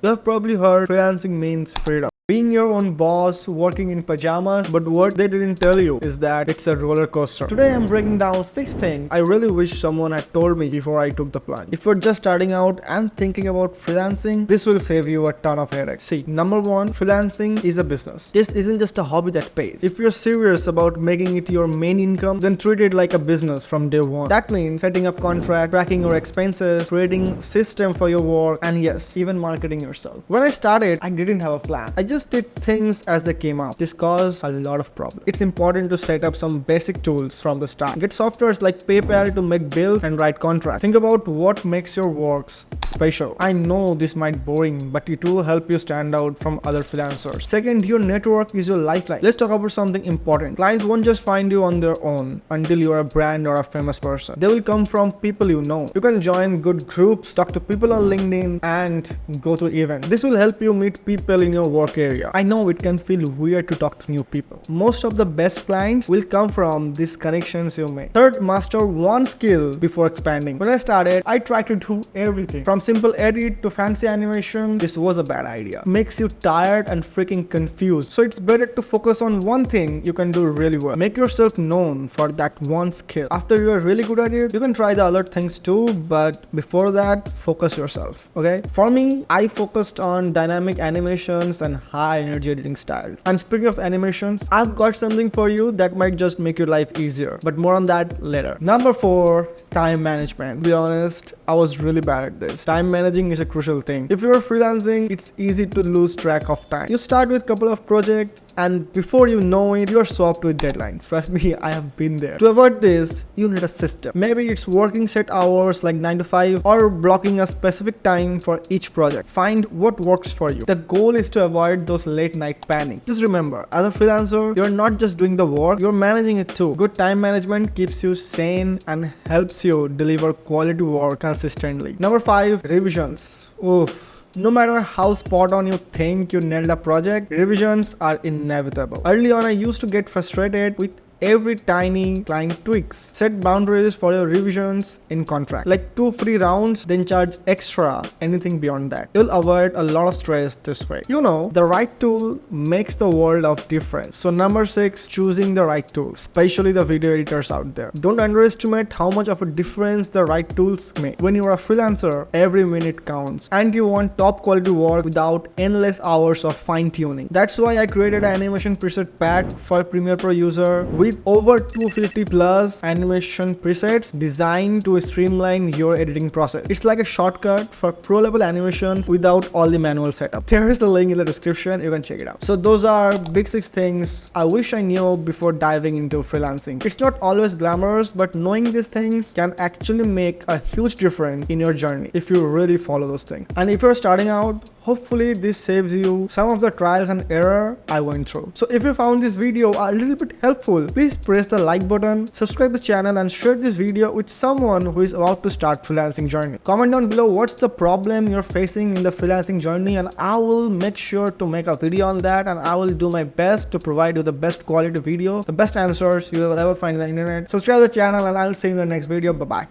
You have probably heard freelancing means freedom. Being your own boss, working in pajamas, but what they didn't tell you is that it's a roller coaster. Today I'm breaking down 6 things I really wish someone had told me before I took the plunge. If you're just starting out and thinking about freelancing, this will save you a ton of headaches. See, number 1, freelancing is a business. This isn't just a hobby that pays. If you're serious about making it your main income, then treat it like a business from day one. That means setting up contract, tracking your expenses, creating system for your work, and yes, even marketing yourself. When I started, I didn't have a plan. I just did things as they came out. This caused a lot of problems. It's important to set up some basic tools from the start. Get softwares like PayPal to make bills and write contracts. Think about what makes your works special. I know this might be boring, but it will help you stand out from other freelancers. Second, your network is your lifeline. Let's talk about something important. Clients won't just find you on their own until you're a brand or a famous person. They will come from people you know. You can join good groups, talk to people on LinkedIn, and go to events. This will help you meet people in your work area. I know it can feel weird to talk to new people. Most of the best clients will come from these connections you make. Third, master one skill before expanding. When I started, I tried to do everything from simple edit to fancy animation. This was a bad idea. Makes you tired and freaking confused. So it's better to focus on one thing you can do really well. Make yourself known for that one skill. After you are really good at it, you can try the other things too, but before that, focus yourself. Okay? For me, I focused on dynamic animations and high energy editing styles. And speaking of animations, I've got something for you that might just make your life easier, but more on that later. Number 4, time management. To be honest, I was really bad at this. Time managing is a crucial thing. If you're freelancing, it's easy to lose track of time. You start with a couple of projects and before you know it, you're swamped with deadlines. Trust me, I have been there. To avoid this, you need a system. Maybe it's working set hours like 9 to 5 or blocking a specific time for each project. Find what works for you. The goal is to avoid those late night panic. Just remember, as a freelancer, you're not just doing the work, you're managing it too. Good time management keeps you sane and helps you deliver quality work consistently. Number 5, revisions. Oof. No matter how spot on you think you nailed a project, revisions are inevitable. Early on, I used to get frustrated with every tiny client tweaks. Set boundaries for your revisions in contract, like 2 free rounds, then charge extra anything beyond that. You'll avoid a lot of stress this way. You know, the right tool makes the world of difference. So number 6, choosing the right tool, especially the video editors out there. Don't underestimate how much of a difference the right tools make. When you're a freelancer, every minute counts and you want top quality work without endless hours of fine tuning. That's why I created an animation preset pack for Premiere Pro user with over 250 plus animation presets designed to streamline your editing process. It's like a shortcut for pro level animations without all the manual setup. There is a link in the description, you can check it out. So those are big 6 things I wish I knew before diving into freelancing. It's not always glamorous, but knowing these things can actually make a huge difference in your journey if you really follow those things. And if you're starting out, hopefully this saves you some of the trials and error I went through. So if you found this video a little bit helpful, please press the like button, subscribe the channel, and share this video with someone who is about to start freelancing journey. Comment down below what's the problem you're facing in the freelancing journey, and I will make sure to make a video on that, and I will do my best to provide you the best quality video, the best answers you will ever find on the internet. Subscribe to the channel, and I'll see you in the next video. Bye bye.